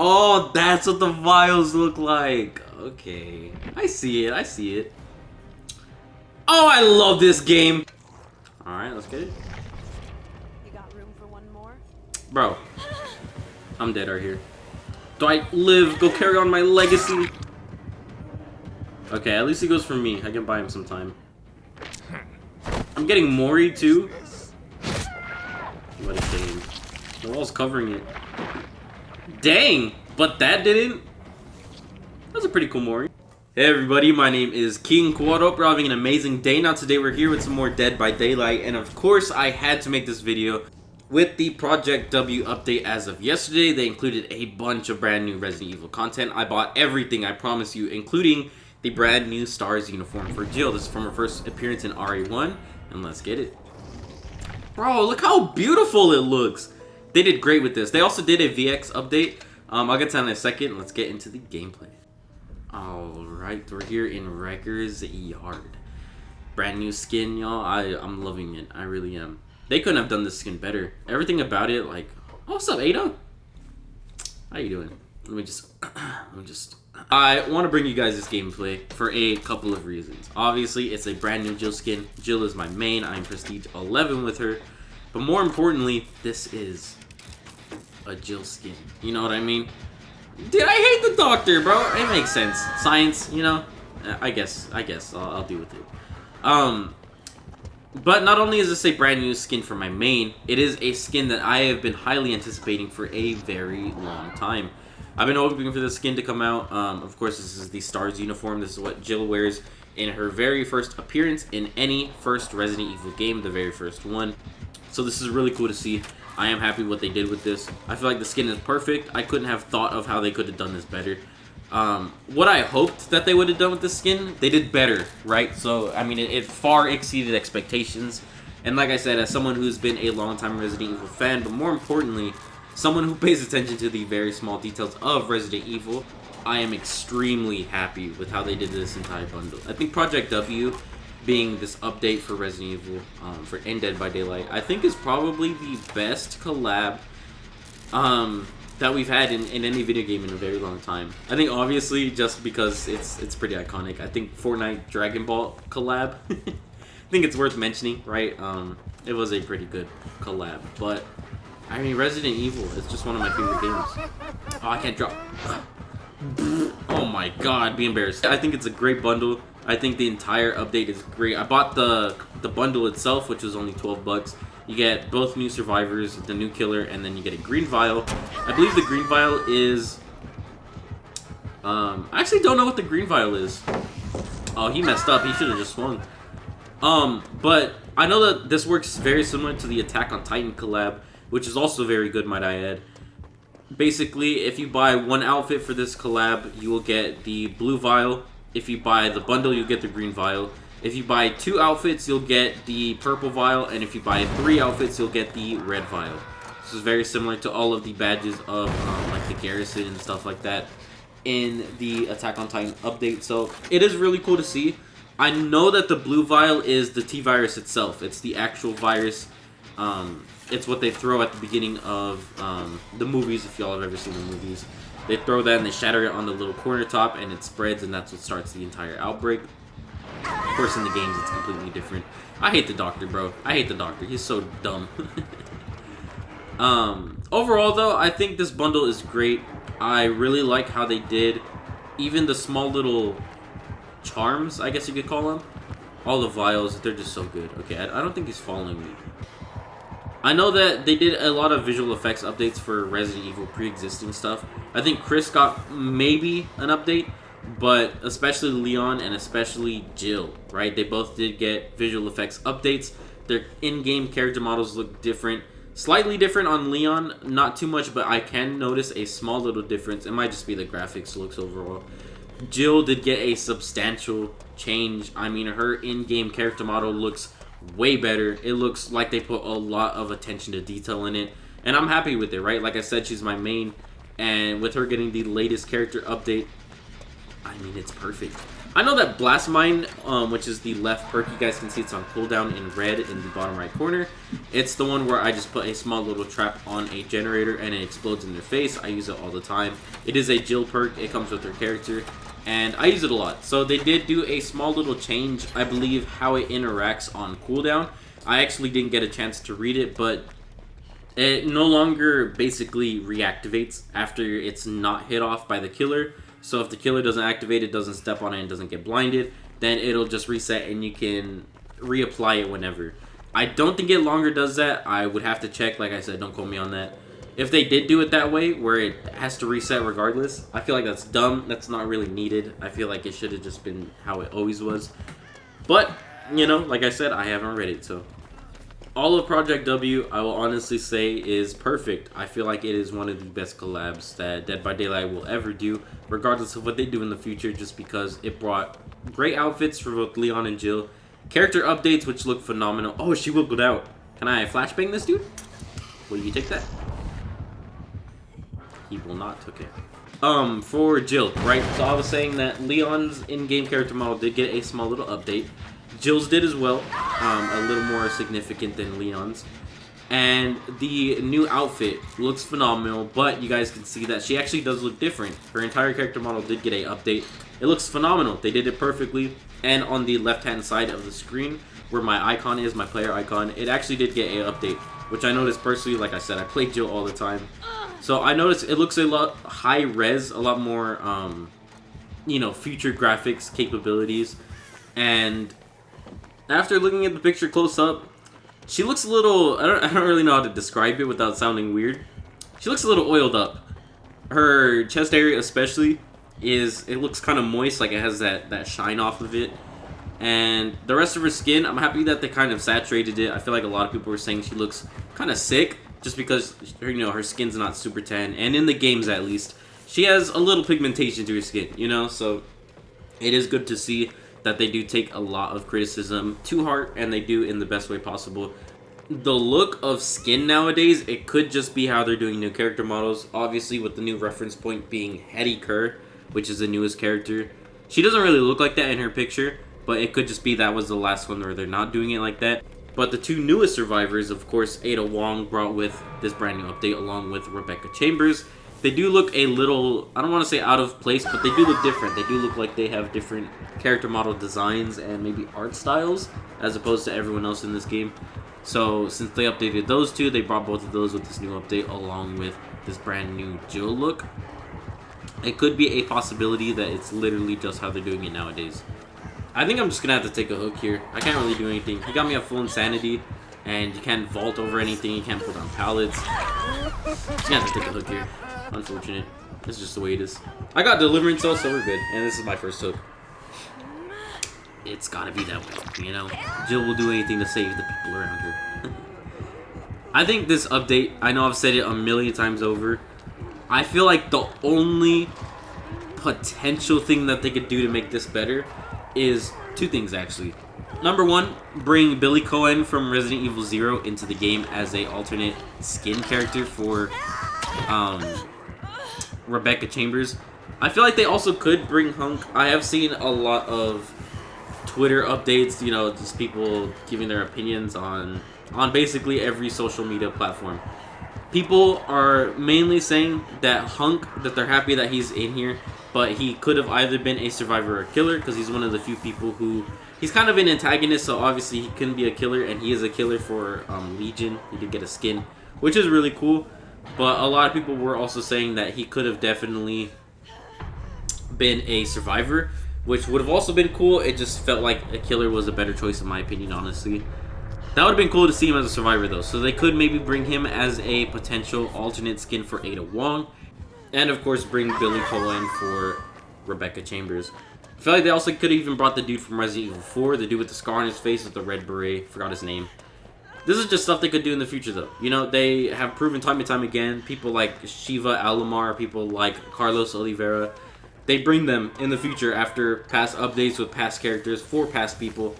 Oh, that's what the vials look like. Okay. I see it. I see it. Oh, I love this game. Alright, let's get it. You got room for one more? Bro. I'm dead right here. Do I live? Go carry on my legacy. Okay, at least he goes for me. I can buy him some time. I'm getting Mori too. What a shame. The wall's covering it. Dang! But that didn't. That's a pretty cool Mori. Hey everybody, my name is King Quad. Hope you're having an amazing day. Now today we're here with some more Dead by Daylight, and of course I had to make this video with the Project W update as of yesterday. They included a bunch of brand new Resident Evil content. I bought everything, I promise you, including the brand new S.T.A.R.S uniform for Jill. This is from her first appearance in RE1, and let's get it. Bro, look how beautiful it looks. They did great with this. They also did a VX update. I'll get to that in a second. Let's get into the gameplay. Alright, we're here in Wrecker's Yard. Brand new skin, y'all. I'm loving it. I really am. They couldn't have done this skin better. Everything about it, like... Oh, what's up, Ada? How you doing? Let me just... I want to bring you guys this gameplay for a couple of reasons. Obviously, it's a brand new Jill skin. Jill is my main. I'm Prestige 11 with her. But more importantly, this is a Jill skin. You know what I mean? Dude, I hate the doctor, bro. It makes sense. Science, you know? I guess I'll deal with it. But not only is this a brand new skin for my main, it is a skin that I have been highly anticipating for a very long time. I've been hoping for this skin to come out. Of course, this is the S.T.A.R.S uniform. This is what Jill wears in her very first appearance in any first Resident Evil game, the very first one. So this is really cool to see. I am happy what they did with this. I feel like the skin is perfect. I couldn't have thought of how they could have done this better. What I hoped that they would have done with this skin, they did better, right? So, I mean, it far exceeded expectations. And like I said, as someone who's been a long-time Resident Evil fan, but more importantly, someone who pays attention to the very small details of Resident Evil, I am extremely happy with how they did this entire bundle. I think Project W being this update for Resident Evil for Dead by Daylight, I think is probably the best collab that we've had in any video game in a very long time. I think obviously just because it's pretty iconic. I think Fortnite Dragon Ball collab. I think it's worth mentioning, right? It was a pretty good collab, but I mean Resident Evil is just one of my favorite games. Oh, I can't drop. Oh my god, be embarrassed. I think it's a great bundle. I think the entire update is great. I bought the bundle itself, which was only 12 bucks. You get both new survivors, the new killer, and then you get a green vial. I believe the green vial is... I actually don't know what the green vial is. Oh, he messed up. He should have just swung. But I know that this works very similar to the Attack on Titan collab, which is also very good, might I add. Basically, if you buy one outfit for this collab, you will get the blue vial. If you buy the bundle, you'll get the green vial. If you buy 2 outfits, you'll get the purple vial. And if you buy 3 outfits, you'll get the red vial. This is very similar to all of the badges of like the Garrison and stuff like that in the Attack on Titan update. So it is really cool to see. I know that the blue vial is the T-virus itself. It's the actual virus. It's what they throw at the beginning of the movies, if y'all have ever seen the movies. They throw that and they shatter it on the little corner top and it spreads, and that's what starts the entire outbreak. Of course, in the games, it's completely different. I hate the doctor, bro. I hate the doctor. He's so dumb. Overall, though, I think this bundle is great. I really like how they did even the small little charms, I guess you could call them. All the vials, they're just so good. Okay, I don't think he's following me. I know that they did a lot of visual effects updates for Resident Evil pre-existing stuff. I think Chris got maybe an update, but especially Leon and especially Jill, right? They both did get visual effects updates. Their in-game character models look different. Slightly different on Leon, not too much, but I can notice a small little difference. It might just be the graphics looks overall. Jill did get a substantial change. I mean, her in-game character model looks way better. It looks like they put a lot of attention to detail in it, and I'm happy with it, right? Like I said, she's my main, and with her getting the latest character update, I mean, it's perfect. I know that Blast Mine, which is the left perk, you guys can see it's on cooldown in red in the bottom right corner. It's the one where I just put a small little trap on a generator and it explodes in their face. I use it all the time. It is a Jill perk. It comes with her character, and I use it a lot. So they did do a small little change, I believe, how it interacts on cooldown. I actually didn't get a chance to read it, but it no longer basically reactivates after it's not hit off by the killer. So if the killer doesn't activate it, doesn't step on it, and doesn't get blinded, then it'll just reset and you can reapply it whenever. I don't think it longer does that. I would have to check. Like I said, don't quote me on that. If they did do it that way, where it has to reset regardless, I feel like that's dumb. That's not really needed. I feel like it should have just been how it always was. But, you know, like I said, I haven't read it, so... All of Project W, I will honestly say, is perfect. I feel like it is one of the best collabs that Dead by Daylight will ever do, regardless of what they do in the future, just because it brought great outfits for both Leon and Jill, character updates which look phenomenal. Oh, she wiggled out. Can I flashbang this dude? Will you take that? He will not took it. For Jill, right? So I was saying that Leon's in-game character model did get a small little update. Jill's did as well, a little more significant than Leon's. And the new outfit looks phenomenal, but you guys can see that she actually does look different. Her entire character model did get an update. It looks phenomenal. They did it perfectly. And on the left-hand side of the screen, where my icon is, my player icon, it actually did get an update, which I noticed personally. Like I said, I play Jill all the time. So I noticed it looks a lot high-res, a lot more, you know, future graphics capabilities. And after looking at the picture close up, she looks a little... I don't really know how to describe it without sounding weird. She looks a little oiled up. Her chest area especially it looks kind of moist, like it has that shine off of it. And the rest of her skin, I'm happy that they kind of saturated it. I feel like a lot of people were saying she looks kind of sick, just because, you know, her skin's not super tan. And in the games, at least, she has a little pigmentation to her skin, you know? So it is good to see that they do take a lot of criticism to heart, and they do in the best way possible. The look of skin nowadays, it could just be how they're doing new character models. Obviously, with the new reference point being Hetty Kerr, which is the newest character. She doesn't really look like that in her picture, but it could just be that was the last one where they're not doing it like that. But the two newest survivors, of course, Ada Wong brought with this brand new update along with Rebecca Chambers. They do look a little, I don't want to say out of place, but they do look different. They do look like they have different character model designs and maybe art styles as opposed to everyone else in this game. So since they updated those two, they brought both of those with this new update along with this brand new Jill look. It could be a possibility that it's literally just how they're doing it nowadays. I think I'm just going to have to take a hook here. I can't really do anything. He got me at full insanity, and you can't vault over anything. You can't pull down pallets. Just going to have to take a hook here. Unfortunate. This is just the way it is. I got Deliverance though, so we're good. And this is my first hook. It's gotta be that way, you know? Jill will do anything to save the people around her. I think this update, I know I've said it a million times over, I feel like the only potential thing that they could do to make this better is two things, actually. Number one, bring Billy Cohen from Resident Evil 0 into the game as a alternate skin character for Rebecca Chambers. I feel like they also could bring Hunk. I have seen a lot of Twitter updates, you know, just people giving their opinions on basically every social media platform. People are mainly saying that Hunk, that they're happy that he's in here, but he could have either been a survivor or a killer, because he's one of the few people who... He's kind of an antagonist, so obviously he couldn't be a killer, and he is a killer for Legion. He did get a skin, which is really cool. But a lot of people were also saying that he could have definitely been a survivor, which would have also been cool. It just felt like a killer was a better choice in my opinion, honestly. That would have been cool to see him as a survivor though. So they could maybe bring him as a potential alternate skin for Ada Wong. And of course bring Billy Cohen for Rebecca Chambers. I feel like they also could have even brought the dude from Resident Evil 4, the dude with the scar on his face with the red beret. Forgot his name. This is just stuff they could do in the future, though. You know, they have proven time and time again. People like Shiva Alomar, people like Carlos Oliveira, they bring them in the future after past updates with past characters for past people.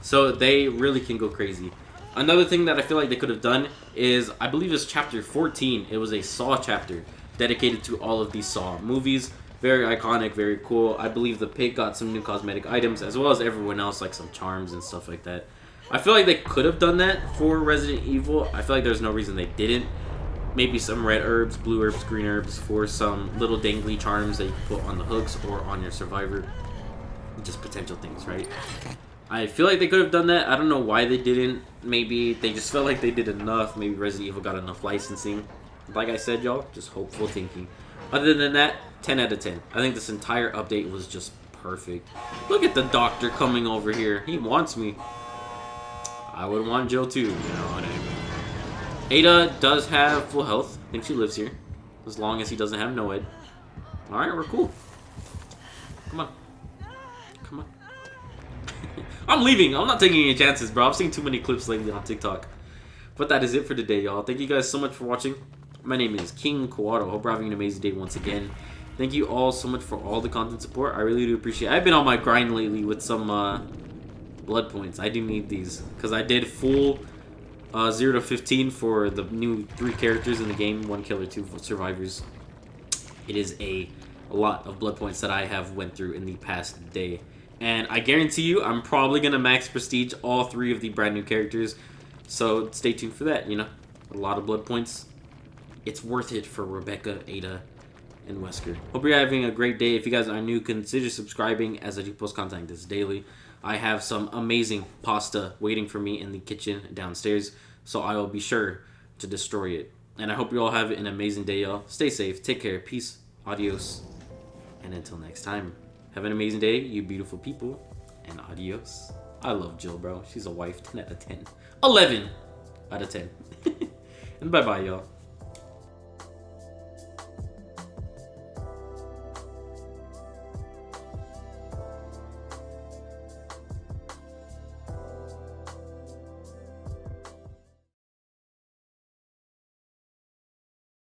So they really can go crazy. Another thing that I feel like they could have done is, I believe it's chapter 14. It was a Saw chapter dedicated to all of these Saw movies. Very iconic, very cool. I believe the pig got some new cosmetic items, as well as everyone else, like some charms and stuff like that. I feel like they could have done that for Resident Evil. I feel like there's no reason they didn't. Maybe some red herbs, blue herbs, green herbs for some little dangly charms that you can put on the hooks or on your survivor. Just potential things, right? I feel like they could have done that. I don't know why they didn't. Maybe they just felt like they did enough. Maybe Resident Evil got enough licensing. Like I said, y'all, just hopeful thinking. Other than that, 10 out of 10. I think this entire update was just perfect. Look at the doctor coming over here. He wants me. I would want Jill too, you know what I mean? Ada does have full health. I think she lives here. As long as he doesn't have no ed. Alright, we're cool. Come on. Come on. I'm leaving. I'm not taking any chances, bro. I've seen too many clips lately on TikTok. But that is it for today, y'all. Thank you guys so much for watching. My name is King Kawado. Hope you're having an amazing day once again. Thank you all so much for all the content support. I really do appreciate it. I've been on my grind lately with some blood points. I do need these. Because I did full 0 to 15 for the new 3 characters in the game. 1 killer, 2 survivors. It is a lot of blood points that I have went through in the past day. And I guarantee you, I'm probably going to max prestige all 3 of the brand new characters. So stay tuned for that, you know. A lot of blood points. It's worth it for Rebecca, Ada, and Wesker. Hope you're having a great day. If you guys are new, consider subscribing as I do post content like this daily. I have some amazing pasta waiting for me in the kitchen downstairs. So I will be sure to destroy it. And I hope you all have an amazing day, y'all. Stay safe. Take care. Peace. Adios. And until next time. Have an amazing day, you beautiful people, and adios. I love Jill, bro. She's a wife. 10 out of 10. 11 out of 10. And bye-bye, y'all.